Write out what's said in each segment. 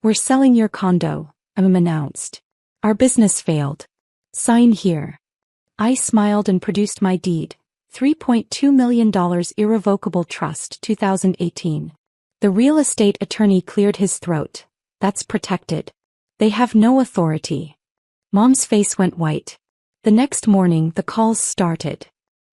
We're selling your condo, announced. Our business failed. Sign here. I smiled and produced my deed. $3.2 million irrevocable trust 2018. The real estate attorney cleared his throat. That's protected. They have no authority. Mom's face went white. The next morning the calls started.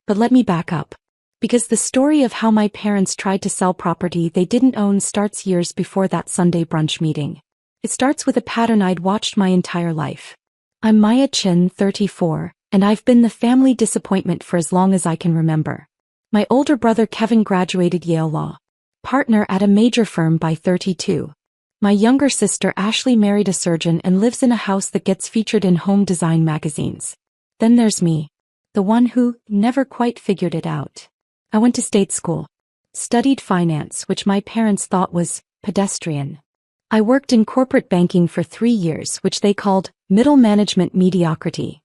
But let me back up. Because the story of how my parents tried to sell property they didn't own starts years before that Sunday brunch meeting. It starts with a pattern I'd watched my entire life. I'm Maya Chin, 34, and I've been the family disappointment for as long as I can remember. My older brother Kevin graduated Yale Law. Partner at a major firm by 32. My younger sister Ashley married a surgeon and lives in a house that gets featured in home design magazines. Then there's me. The one who never quite figured it out. I went to state school. Studied finance, which my parents thought was pedestrian. I worked in corporate banking for 3 years, which they called middle management mediocrity.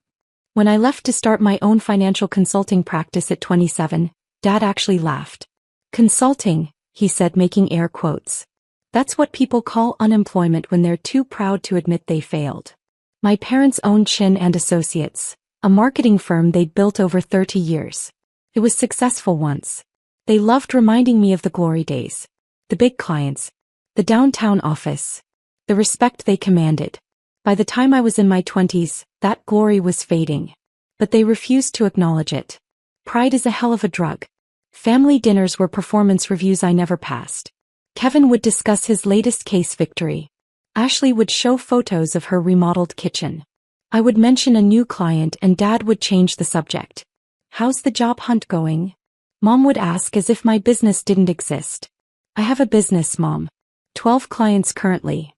When I left to start my own financial consulting practice at 27, Dad actually laughed. Consulting, he said, making air quotes. That's what people call unemployment when they're too proud to admit they failed. My parents owned Chin and Associates, a marketing firm they'd built over 30 years. It was successful once. They loved reminding me of the glory days. The big clients. The downtown office. The respect they commanded. By the time I was in my 20s, that glory was fading. But they refused to acknowledge it. Pride is a hell of a drug. Family dinners were performance reviews I never passed. Kevin would discuss his latest case victory. Ashley would show photos of her remodeled kitchen. I would mention a new client and Dad would change the subject. How's the job hunt going? Mom would ask as if my business didn't exist. I have a business, Mom. 12 clients currently.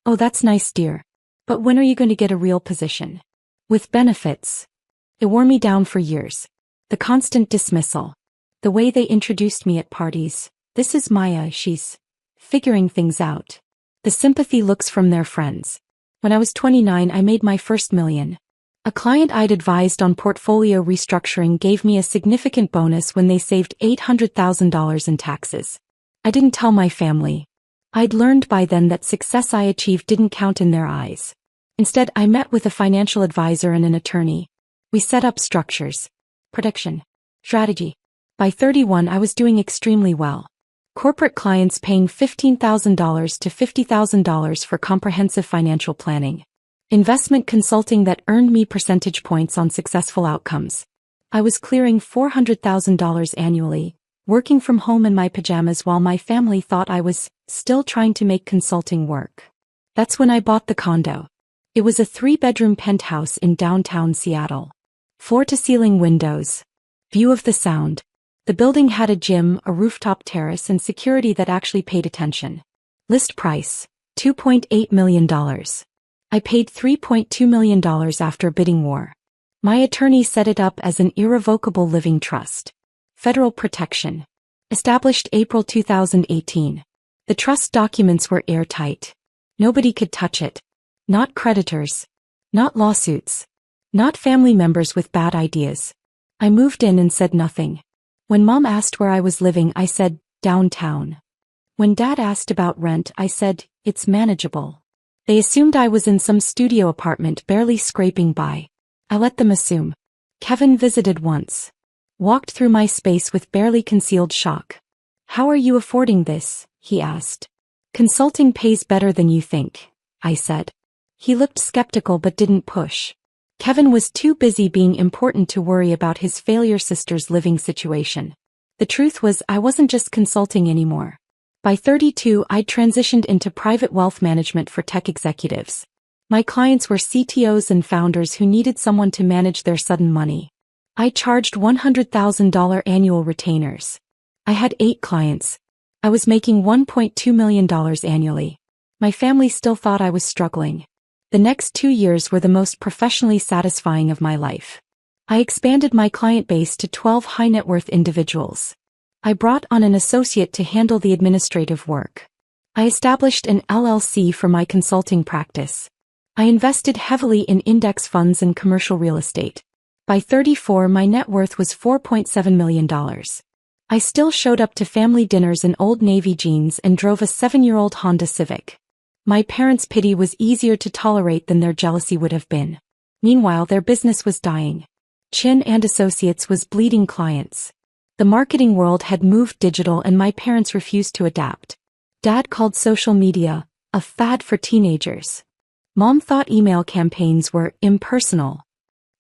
Oh, that's nice, dear. But when are you going to get a real position? With benefits. It wore me down for years. The constant dismissal. The way they introduced me at parties. This is Maya, she's figuring things out. The sympathy looks from their friends. When I was 29, I made my first million. A client I'd advised on portfolio restructuring gave me a significant bonus when they saved $800,000 in taxes. I didn't tell my family. I'd learned by then that success I achieved didn't count in their eyes. Instead, I met with a financial advisor and an attorney. We set up structures. Prediction. Strategy. By 31, I was doing extremely well. Corporate clients paying $15,000 to $50,000 for comprehensive financial planning. Investment consulting that earned me percentage points on successful outcomes. I was clearing $400,000 annually, working from home in my pajamas while my family thought I was still trying to make consulting work. That's when I bought the condo. It was a 3-bedroom penthouse in downtown Seattle. Floor-to-ceiling windows. View of the Sound. The building had a gym, a rooftop terrace, and security that actually paid attention. List price, $2.8 million. I paid $3.2 million after a bidding war. My attorney set it up as an irrevocable living trust. Federal protection. Established April 2018. The trust documents were airtight. Nobody could touch it. Not creditors. Not lawsuits. Not family members with bad ideas. I moved in and said nothing. When Mom asked where I was living, I said, downtown. When Dad asked about rent, I said, it's manageable. They assumed I was in some studio apartment barely scraping by. I let them assume. Kevin visited once. Walked through my space with barely concealed shock. How are you affording this? He asked. Consulting pays better than you think, I said. He looked skeptical but didn't push. Kevin was too busy being important to worry about his failure sister's living situation. The truth was I wasn't just consulting anymore. By 32, I'd transitioned into private wealth management for tech executives. My clients were CTOs and founders who needed someone to manage their sudden money. I charged $100,000 annual retainers. I had 8 clients. I was making $1.2 million annually. My family still thought I was struggling. The next 2 years were the most professionally satisfying of my life. I expanded my client base to 12 high-net-worth individuals. I brought on an associate to handle the administrative work. I established an LLC for my consulting practice. I invested heavily in index funds and commercial real estate. By 34, my net worth was $4.7 million. I still showed up to family dinners in Old Navy jeans and drove a 7-year-old Honda Civic. My parents' pity was easier to tolerate than their jealousy would have been. Meanwhile, their business was dying. Chin and Associates was bleeding clients. The marketing world had moved digital and my parents refused to adapt. Dad called social media a fad for teenagers. Mom thought email campaigns were impersonal.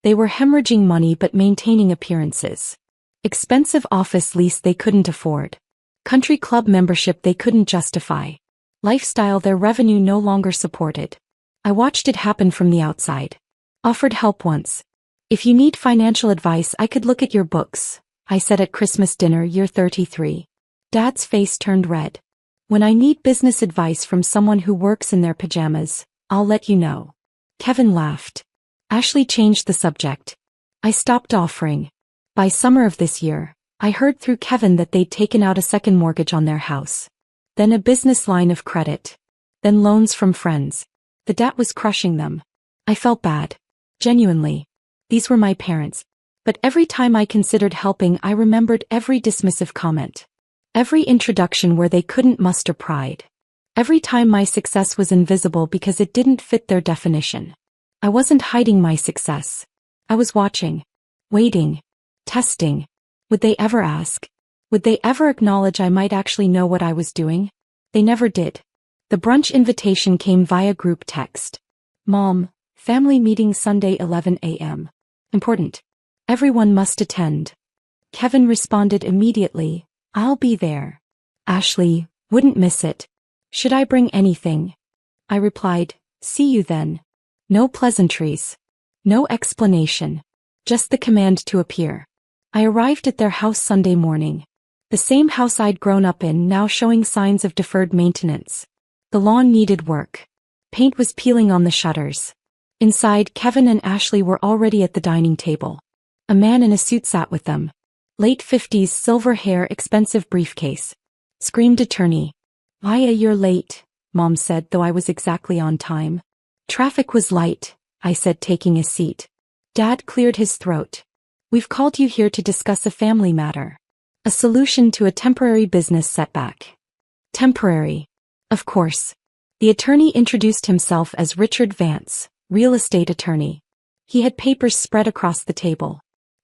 They were hemorrhaging money but maintaining appearances. Expensive office lease they couldn't afford. Country club membership they couldn't justify. Lifestyle their revenue no longer supported. I watched it happen from the outside. Offered help once. If you need financial advice, I could look at your books, I said at Christmas dinner year 33. Dad's face turned red. When I need business advice from someone who works in their pajamas, I'll let you know. Kevin laughed. Ashley changed the subject. I stopped offering. By summer of this year, I heard through Kevin that they'd taken out a second mortgage on their house. Then a business line of credit. Then loans from friends. The debt was crushing them. I felt bad. Genuinely. These were my parents. But every time I considered helping, I remembered every dismissive comment. Every introduction where they couldn't muster pride. Every time my success was invisible because it didn't fit their definition. I wasn't hiding my success. I was watching. Waiting. Testing. Would they ever ask? Would they ever acknowledge I might actually know what I was doing? They never did. The brunch invitation came via group text. Mom, family meeting Sunday 11 a.m. Important. Everyone must attend. Kevin responded immediately, I'll be there. Ashley, wouldn't miss it. Should I bring anything? I replied, see you then. No pleasantries. No explanation. Just the command to appear. I arrived at their house Sunday morning. The same house I'd grown up in, now showing signs of deferred maintenance. The lawn needed work. Paint was peeling on the shutters. Inside, Kevin and Ashley were already at the dining table. A man in a suit sat with them. Late 50s, silver hair, expensive briefcase. Screamed attorney. Maya, you're late, Mom said, though I was exactly on time. Traffic was light, I said, taking a seat. Dad cleared his throat. We've called you here to discuss a family matter. A solution to a temporary business setback. Temporary. Of course. The attorney introduced himself as Richard Vance, real estate attorney. He had papers spread across the table.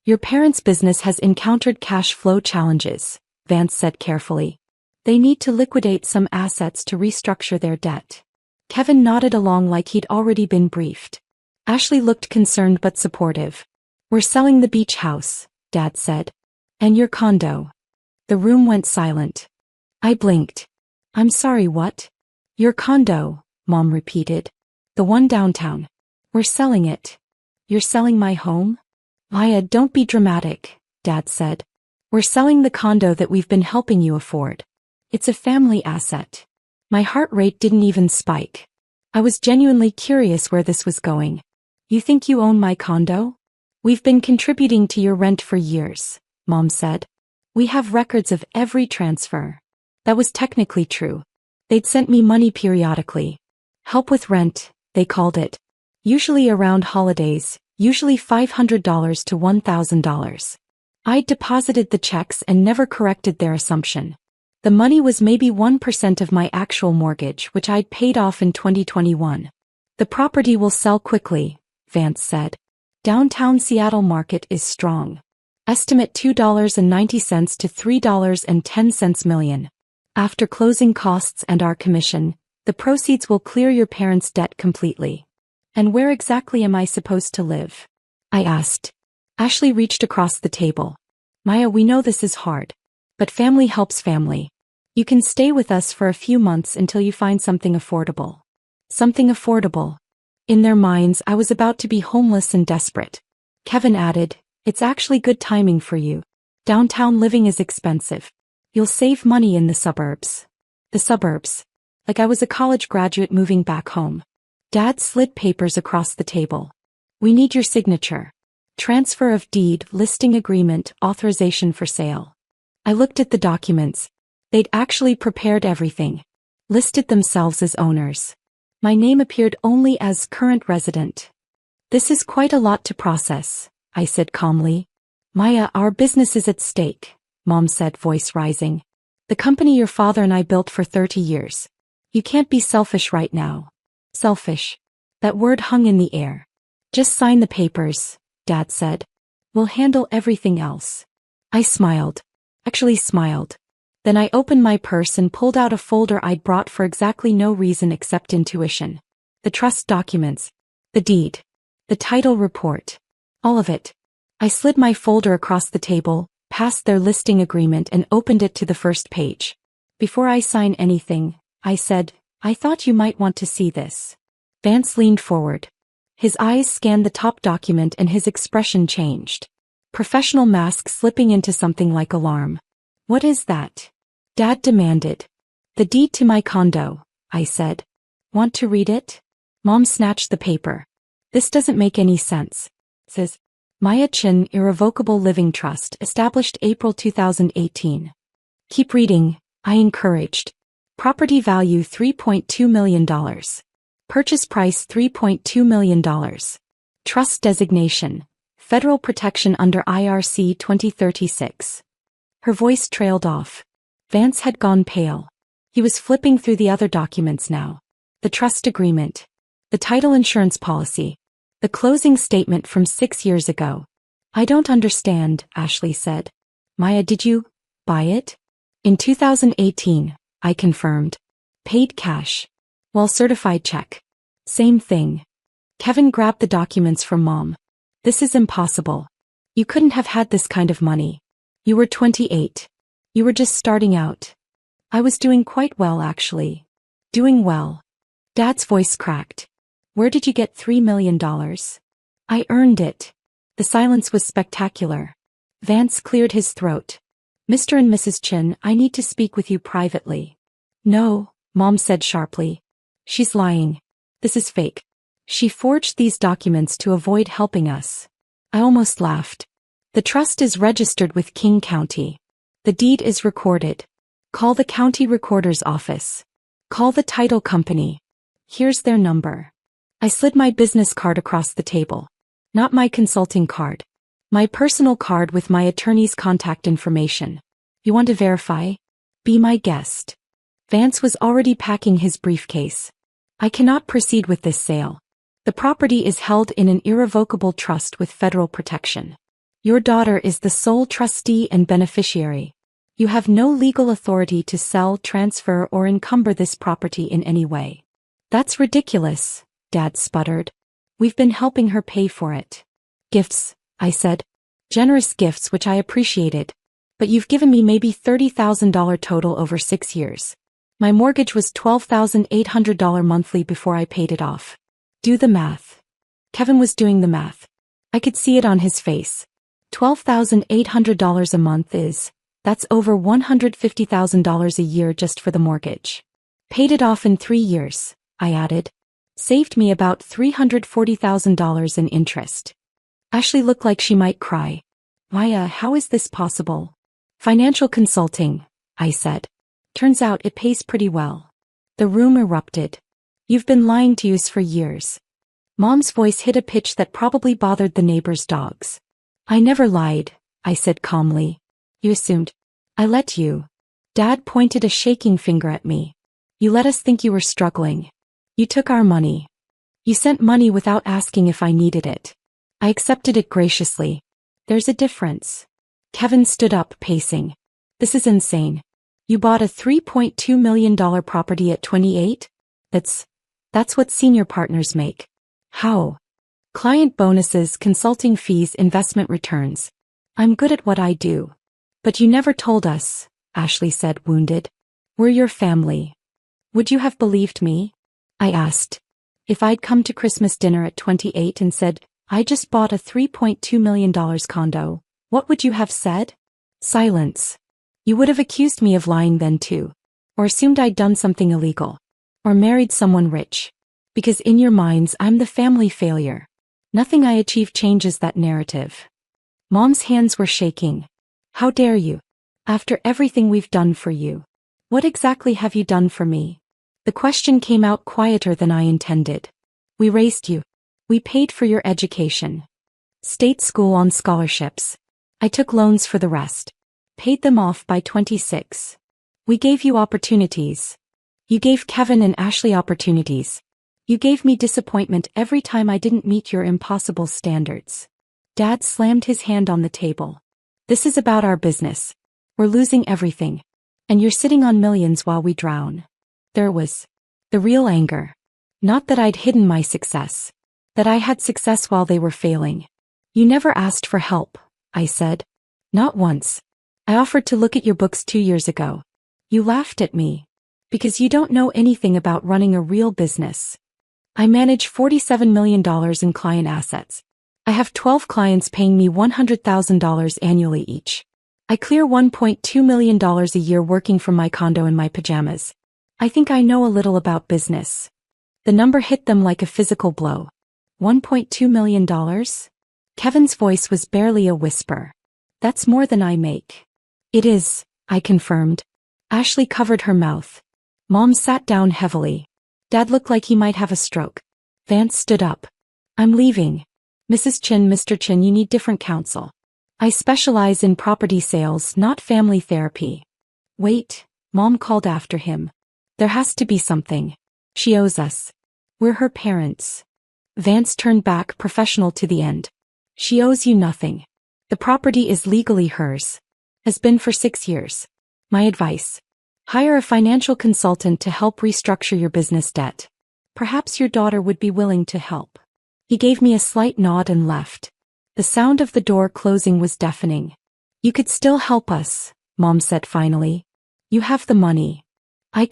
Your parents' business has encountered cash flow challenges, Vance said carefully. They need to liquidate some assets to restructure their debt. Kevin nodded along like he'd already been briefed. Ashley looked concerned but supportive. We're selling the beach house, Dad said. And your condo. The room went silent. I blinked. I'm sorry, what? Your condo, Mom repeated. The one downtown. We're selling it. You're selling my home? Maya, don't be dramatic, Dad said. We're selling the condo that we've been helping you afford. It's a family asset. My heart rate didn't even spike. I was genuinely curious where this was going. You think you own my condo? We've been contributing to your rent for years, Mom said. We have records of every transfer. That was technically true. They'd sent me money periodically. Help with rent, they called it. Usually around holidays, usually $500 to $1,000. I'd deposited the checks and never corrected their assumption. The money was maybe 1% of my actual mortgage, which I'd paid off in 2021. The property will sell quickly, Vance said. Downtown Seattle market is strong. Estimate $2.90 to $3.10 million. After closing costs and our commission, the proceeds will clear your parents' debt completely. And where exactly am I supposed to live? I asked. Ashley reached across the table. Maya, we know this is hard. But family helps family. You can stay with us for a few months until you find something affordable. Something affordable. In their minds, I was about to be homeless and desperate. Kevin added, it's actually good timing for you. Downtown living is expensive. You'll save money in the suburbs. The suburbs. Like I was a college graduate moving back home. Dad slid papers across the table. We need your signature. Transfer of deed, listing agreement, authorization for sale. I looked at the documents. They'd actually prepared everything. Listed themselves as owners. My name appeared only as current resident. This is quite a lot to process, I said calmly. Maya, our business is at stake, Mom said, voice rising. The company your father and I built for 30 years. You can't be selfish right now. Selfish. That word hung in the air. Just sign the papers, Dad said. We'll handle everything else. I smiled. Actually smiled. Then I opened my purse and pulled out a folder I'd brought for exactly no reason except intuition. The trust documents. The deed. The title report. All of it. I slid my folder across the table, past their listing agreement and opened it to the first page. Before I sign anything, I said, I thought you might want to see this. Vance leaned forward. His eyes scanned the top document and his expression changed. Professional mask slipping into something like alarm. What is that? Dad demanded. The deed to my condo, I said. Want to read it? Mom snatched the paper. This doesn't make any sense. Says, Maya Chin Irrevocable Living Trust, established April 2018. Keep reading, I encouraged. Property value $3.2 million. Purchase price $3.2 million. Trust designation, Federal Protection under IRC 2036. Her voice trailed off. Vance had gone pale. He was flipping through the other documents now. The trust agreement. The title insurance policy. The closing statement from 6 years ago. I don't understand, Ashley said. Maya, did you buy it? In 2018, I confirmed. Paid cash. Well, certified check. Same thing. Kevin grabbed the documents from Mom. This is impossible. You couldn't have had this kind of money. You were 28. You were just starting out. I was doing quite well, actually. Doing well. Dad's voice cracked. Where did you get $3 million? I earned it. The silence was spectacular. Vance cleared his throat. Mr. and Mrs. Chin, I need to speak with you privately. No, Mom said sharply. She's lying. This is fake. She forged these documents to avoid helping us. I almost laughed. The trust is registered with King County. The deed is recorded. Call the county recorder's office. Call the title company. Here's their number. I slid my business card across the table. Not my consulting card. My personal card with my attorney's contact information. You want to verify? Be my guest. Vance was already packing his briefcase. I cannot proceed with this sale. The property is held in an irrevocable trust with federal protection. Your daughter is the sole trustee and beneficiary. You have no legal authority to sell, transfer, or encumber this property in any way. That's ridiculous, Dad sputtered. We've been helping her pay for it. Gifts, I said. Generous gifts which I appreciated. But you've given me maybe $30,000 total over 6 years. My mortgage was $12,800 monthly before I paid it off. Do the math. Kevin was doing the math. I could see it on his face. $12,800 a month that's over $150,000 a year just for the mortgage. Paid it off in 3 years, I added. Saved me about $340,000 in interest. Ashley looked like she might cry. Maya, how is this possible? Financial consulting, I said. Turns out it pays pretty well. The room erupted. You've been lying to us for years. Mom's voice hit a pitch that probably bothered the neighbor's dogs. I never lied, I said calmly. You assumed. I let you. Dad pointed a shaking finger at me. You let us think you were struggling. You took our money. You sent money without asking if I needed it. I accepted it graciously. There's a difference. Kevin stood up, pacing. This is insane. You bought a $3.2 million property at 28? That's what senior partners make. How? Client bonuses, consulting fees, investment returns. I'm good at what I do. But you never told us, Ashley said, wounded. We're your family. Would you have believed me? I asked. If I'd come to Christmas dinner at 28 and said, I just bought a $3.2 million condo, what would you have said? Silence. You would have accused me of lying then too. Or assumed I'd done something illegal. Or married someone rich. Because in your minds I'm the family failure. Nothing I achieve changes that narrative. Mom's hands were shaking. How dare you? After everything we've done for you. What exactly have you done for me? The question came out quieter than I intended. We raised you. We paid for your education. State school on scholarships. I took loans for the rest. Paid them off by 26. We gave you opportunities. You gave Kevin and Ashley opportunities. You gave me disappointment every time I didn't meet your impossible standards. Dad slammed his hand on the table. This is about our business. We're losing everything. And you're sitting on millions while we drown. There was the real anger. Not that I'd hidden my success. That I had success while they were failing. You never asked for help, I said. Not once. I offered to look at your books 2 years ago. You laughed at me. Because you don't know anything about running a real business. I manage $47 million in client assets. I have 12 clients paying me $100,000 annually each. I clear $1.2 million a year working from my condo in my pajamas. I think I know a little about business. The number hit them like a physical blow. $1.2 million? Kevin's voice was barely a whisper. That's more than I make. It is, I confirmed. Ashley covered her mouth. Mom sat down heavily. Dad looked like he might have a stroke. Vance stood up. I'm leaving. Mrs. Chin, Mr. Chin, you need different counsel. I specialize in property sales, not family therapy. Wait, Mom called after him. There has to be something. She owes us. We're her parents. Vance turned back, professional to the end. She owes you nothing. The property is legally hers. Has been for 6 years. My advice. Hire a financial consultant to help restructure your business debt. Perhaps your daughter would be willing to help. He gave me a slight nod and left. The sound of the door closing was deafening. You could still help us, Mom said finally. You have the money. I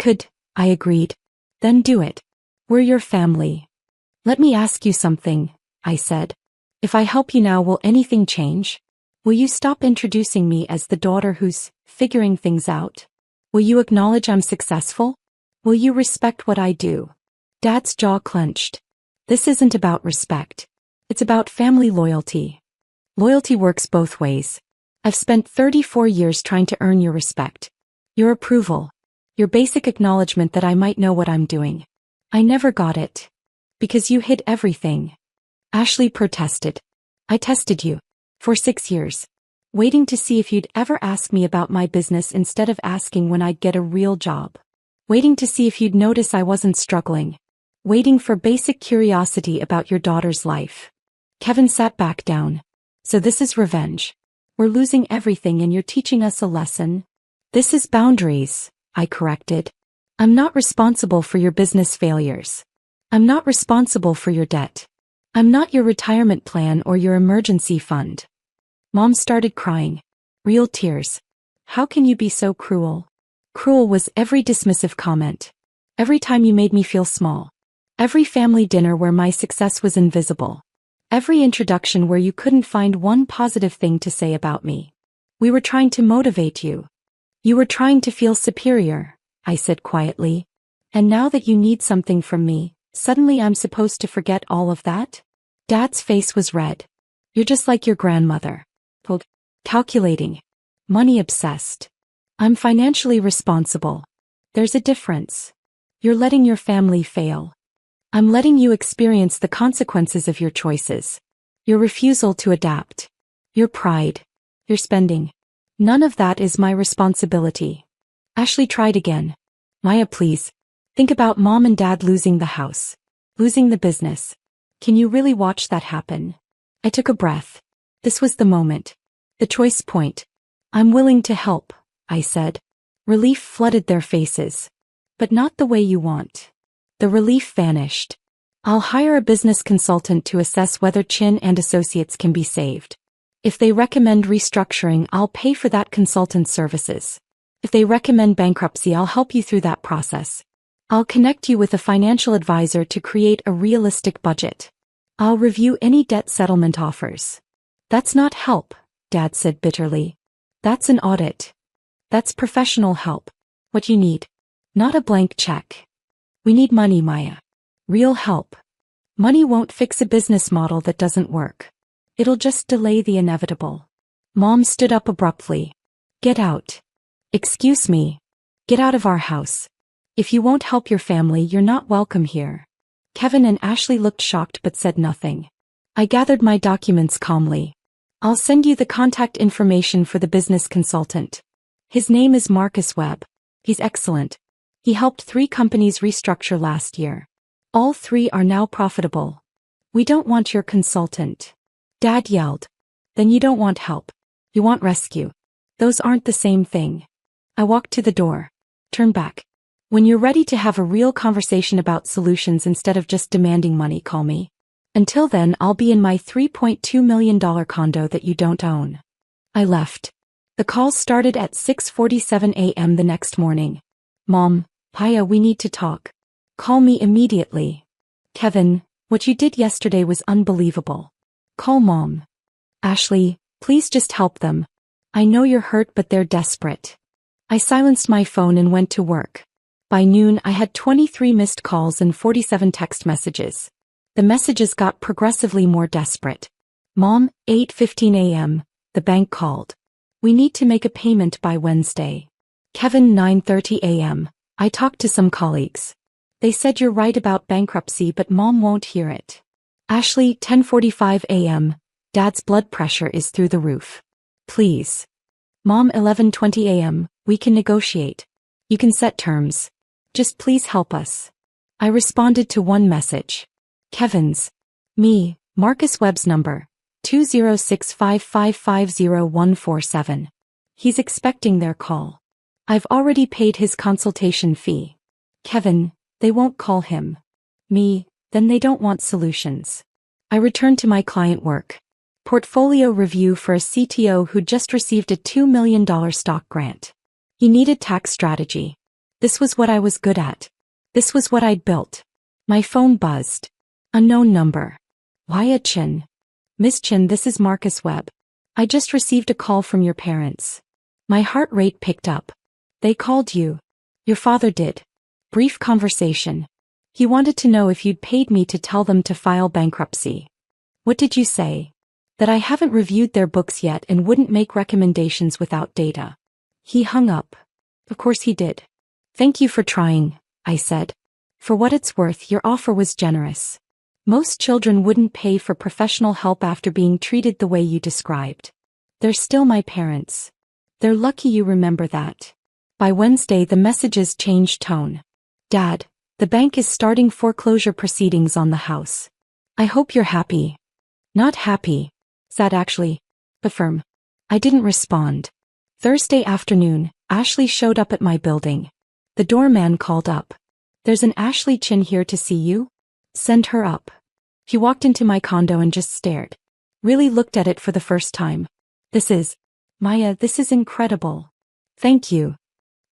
agreed. Then do it. We're your family. Let me ask you something, I said. If I help you now, will anything change? Will you stop introducing me as the daughter who's figuring things out? Will you acknowledge I'm successful? Will you respect what I do? Dad's jaw clenched. This isn't about respect. It's about family loyalty. Loyalty works both ways. I've spent 34 years trying to earn your respect. Your approval. Your basic acknowledgement that I might know what I'm doing. I never got it. Because you hid everything. Ashley protested. I tested you. For 6 years. Waiting to see if you'd ever ask me about my business instead of asking when I'd get a real job. Waiting to see if you'd notice I wasn't struggling. Waiting for basic curiosity about your daughter's life. Kevin sat back down. So this is revenge. We're losing everything and you're teaching us a lesson. This is boundaries, I corrected. I'm not responsible for your business failures. I'm not responsible for your debt. I'm not your retirement plan or your emergency fund. Mom started crying. Real tears. How can you be so cruel? Cruel was every dismissive comment. Every time you made me feel small. Every family dinner where my success was invisible. Every introduction where you couldn't find one positive thing to say about me. We were trying to motivate you. You were trying to feel superior, I said quietly. And now that you need something from me, suddenly I'm supposed to forget all of that? Dad's face was red. You're just like your grandmother. Calculating. Money obsessed. I'm financially responsible. There's a difference. You're letting your family fail. I'm letting you experience the consequences of your choices. Your refusal to adapt. Your pride. Your spending. None of that is my responsibility. Ashley tried again. Maya, please. Think about Mom and Dad losing the house. Losing the business. Can you really watch that happen? I took a breath. This was the moment. The choice point. I'm willing to help, I said. Relief flooded their faces. But not the way you want. The relief vanished. I'll hire a business consultant to assess whether Chin and Associates can be saved. If they recommend restructuring, I'll pay for that consultant's services. If they recommend bankruptcy, I'll help you through that process. I'll connect you with a financial advisor to create a realistic budget. I'll review any debt settlement offers. That's not help, Dad said bitterly. That's an audit. That's professional help. What you need. Not a blank check. We need money, Maya. Real help. Money won't fix a business model that doesn't work. It'll just delay the inevitable. Mom stood up abruptly. Get out. Excuse me. Get out of our house. If you won't help your family, you're not welcome here. Kevin and Ashley looked shocked but said nothing. I gathered my documents calmly. I'll send you the contact information for the business consultant. His name is Marcus Webb. He's excellent. He helped 3 companies restructure last year. All 3 are now profitable. We don't want your consultant. Dad yelled. Then you don't want help. You want rescue. Those aren't the same thing. I walked to the door. Turn back. When you're ready to have a real conversation about solutions instead of just demanding money, call me. Until then, I'll be in my $3.2 million condo that you don't own. I left. The call started at 6:47 a.m. the next morning. Mom, Paya, we need to talk. Call me immediately. Kevin, what you did yesterday was unbelievable. Call Mom. Ashley, please just help them. I know you're hurt, but they're desperate. I silenced my phone and went to work. By noon, I had 23 missed calls and 47 text messages. The messages got progressively more desperate. Mom, 8:15 a.m., the bank called. We need to make a payment by Wednesday. Kevin, 9:30 a.m., I talked to some colleagues. They said you're right about bankruptcy, but Mom won't hear it. Ashley, 10:45 a.m., Dad's blood pressure is through the roof. Please. Mom, 11:20 a.m., we can negotiate. You can set terms. Just please help us. I responded to one message. Kevin's. Me, Marcus Webb's number, 20655500147. He's expecting their call. I've already paid his consultation fee. Kevin, they won't call him. Me, then they don't want solutions. I returned to my client work. Portfolio review for a CTO who just received a $2 million stock grant. He needed tax strategy. This was what I was good at. This was what I'd built. My phone buzzed. Unknown number. Why Chin? Miss Chin, this is Marcus Webb. I just received a call from your parents. My heart rate picked up. They called you. Your father did. Brief conversation. He wanted to know if you'd paid me to tell them to file bankruptcy. What did you say? That I haven't reviewed their books yet and wouldn't make recommendations without data. He hung up. Of course he did. Thank you for trying, I said. For what it's worth, your offer was generous. Most children wouldn't pay for professional help after being treated the way you described. They're still my parents. They're lucky you remember that. By Wednesday, the messages changed tone. Dad, the bank is starting foreclosure proceedings on the house. I hope you're happy. Not happy. Sad actually. But firm. I didn't respond. Thursday afternoon, Ashley showed up at my building. The doorman called up. There's an Ashley Chin here to see you. Send her up. He walked into my condo and just stared. Really looked at it for the first time. Maya, this is incredible. Thank you.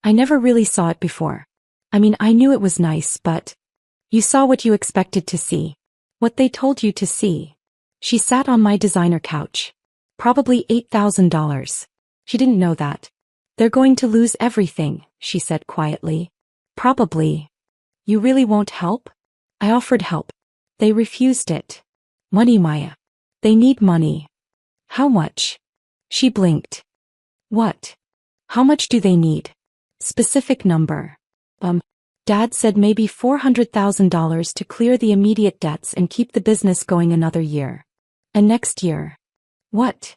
I never really saw it before. I mean, I knew it was nice, but you saw what you expected to see. What they told you to see. She sat on my designer couch. Probably $8,000. She didn't know that. They're going to lose everything, she said quietly. Probably. You really won't help? I offered help. They refused it. Money, Maya. They need money. How much? She blinked. What? How much do they need? Specific number. Dad said maybe $400,000 to clear the immediate debts and keep the business going another year. And next year. What?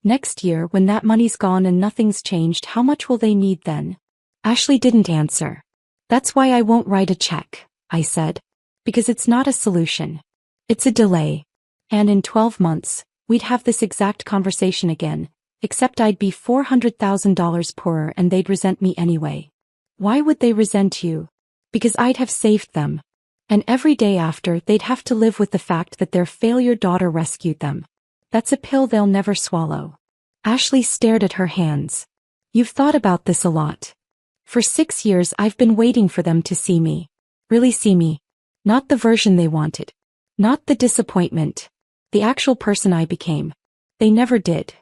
Next year, when that money's gone and nothing's changed, how much will they need then? Ashley didn't answer. That's why I won't write a check, I said. Because it's not a solution. It's a delay. And in 12 months, we'd have this exact conversation again, except I'd be $400,000 poorer and they'd resent me anyway. Why would they resent you? Because I'd have saved them. And every day after, they'd have to live with the fact that their failure daughter rescued them. That's a pill they'll never swallow. Ashley stared at her hands. You've thought about this a lot. For 6 years I've been waiting for them to see me. Really see me. Not the version they wanted. Not the disappointment. The actual person I became. They never did.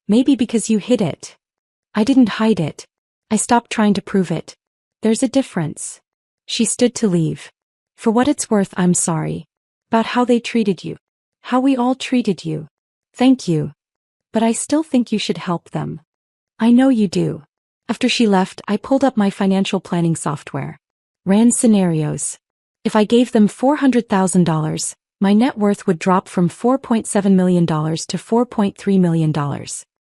Maybe because you hid it. I didn't hide it. I stopped trying to prove it. There's a difference. She stood to leave. For what it's worth, I'm sorry. About how they treated you. How we all treated you. Thank you. But I still think you should help them. I know you do. After she left, I pulled up my financial planning software. Ran scenarios. If I gave them $400,000, my net worth would drop from $4.7 million to $4.3 million.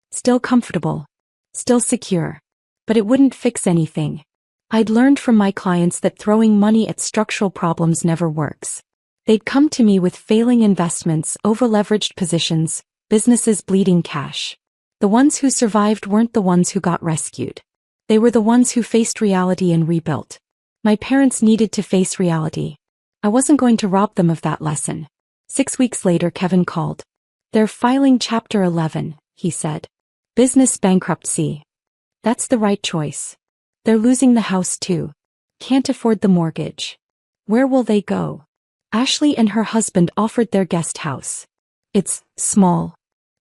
Still comfortable. Still secure. But it wouldn't fix anything. I'd learned from my clients that throwing money at structural problems never works. They'd come to me with failing investments, over-leveraged positions, businesses bleeding cash. The ones who survived weren't the ones who got rescued. They were the ones who faced reality and rebuilt. My parents needed to face reality. I wasn't going to rob them of that lesson. 6 weeks later, Kevin called. "They're filing Chapter 11, he said. "Business bankruptcy." "That's the right choice. They're losing the house too. Can't afford the mortgage. Where will they go?" Ashley and her husband offered their guest house. "It's small.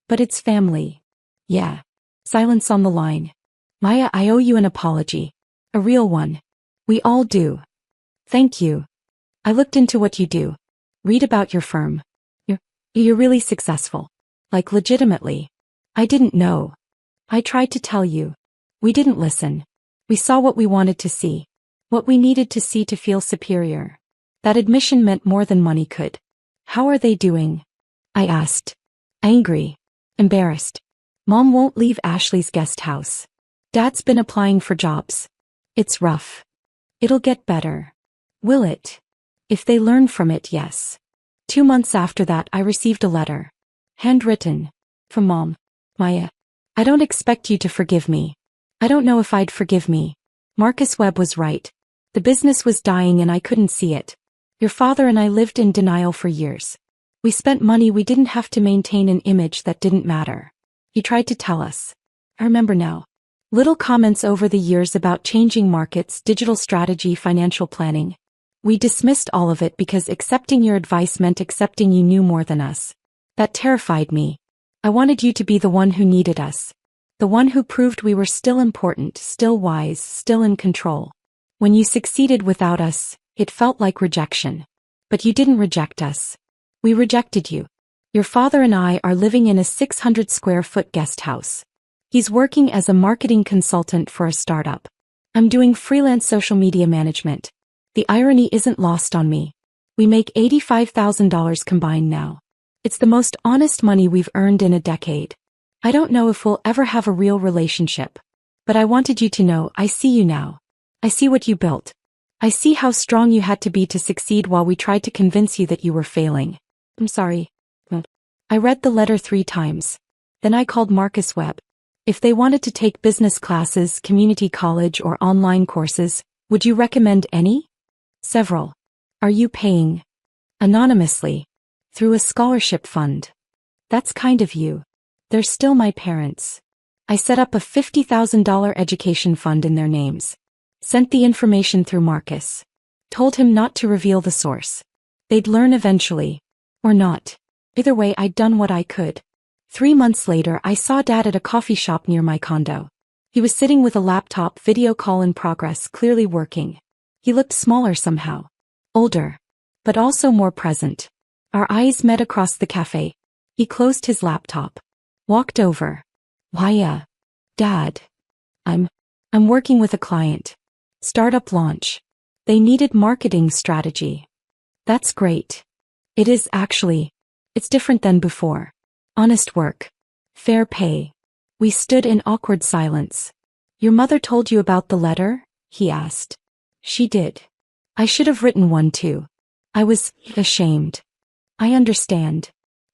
But it's family." "Yeah." Silence on the line. "Maya, I owe you an apology. A real one. We all do." "Thank you. I looked into what you do. Read about your firm. You're really successful. Like legitimately. I didn't know. I tried to tell you. We didn't listen. We saw what we wanted to see. What we needed to see to feel superior. That admission meant more than money could." "How are they doing?" I asked. "Angry. Embarrassed. Mom won't leave Ashley's guest house. Dad's been applying for jobs. It's rough. It'll get better." "Will it?" "If they learn from it, yes." 2 months after that, I received a letter. Handwritten. From Mom. "Maya, I don't expect you to forgive me. I don't know if I'd forgive me. Marcus Webb was right. The business was dying and I couldn't see it. Your father and I lived in denial for years. We spent money we didn't have to maintain an image that didn't matter. He tried to tell us. I remember now. Little comments over the years about changing markets, digital strategy, financial planning. We dismissed all of it because accepting your advice meant accepting you knew more than us. That terrified me. I wanted you to be the one who needed us. The one who proved we were still important, still wise, still in control. When you succeeded without us, it felt like rejection. But you didn't reject us. We rejected you. Your father and I are living in a 600 square foot guest house. He's working as a marketing consultant for a startup. I'm doing freelance social media management. The irony isn't lost on me. We make $85,000 combined now. It's the most honest money we've earned in a decade. I don't know if we'll ever have a real relationship. But I wanted you to know I see you now. I see what you built. I see how strong you had to be to succeed while we tried to convince you that you were failing. I'm sorry." I read the letter 3 times. Then I called Marcus Webb. "If they wanted to take business classes, community college, or online courses, would you recommend any?" "Several." "Are you paying?" "Anonymously. Through a scholarship fund." "That's kind of you. They're still my parents." I set up a $50,000 education fund in their names. Sent the information through Marcus. Told him not to reveal the source. They'd learn eventually. Or not. Either way, I'd done what I could. 3 months later, I saw Dad at a coffee shop near my condo. He was sitting with a laptop, video call in progress, clearly working. He looked smaller somehow. Older. But also more present. Our eyes met across the cafe. He closed his laptop. Walked over. "Why, Dad. I'm working with a client. Startup launch. They needed marketing strategy." "That's great." "It is actually. It's different than before. Honest work. Fair pay." We stood in awkward silence. "Your mother told you about the letter?" he asked. "She did. I should have written one too. I was ashamed." "I understand."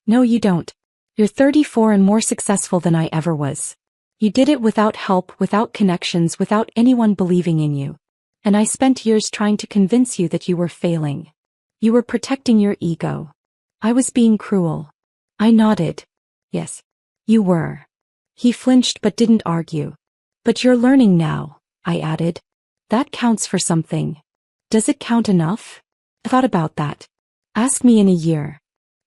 "No, you don't. You're 34 and more successful than I ever was. You did it without help, without connections, without anyone believing in you. And I spent years trying to convince you that you were failing. You were protecting your ego. I was being cruel." I nodded. "Yes. You were." He flinched but didn't argue. "But you're learning now," I added. "That counts for something. Does it count enough?" I thought about that. "Ask me in a year."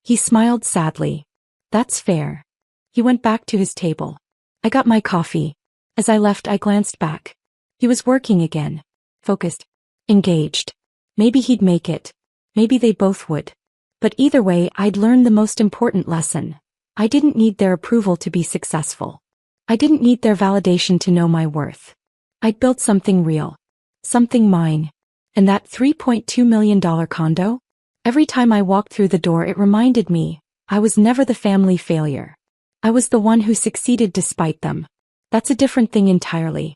He smiled sadly. "That's fair." He went back to his table. I got my coffee. As I left, I glanced back. He was working again. Focused. Engaged. Maybe he'd make it. Maybe they both would. But either way, I'd learned the most important lesson. I didn't need their approval to be successful. I didn't need their validation to know my worth. I'd built something real. Something mine. And that $3.2 million condo? Every time I walked through the door, it reminded me, I was never the family failure. I was the one who succeeded despite them. That's a different thing entirely.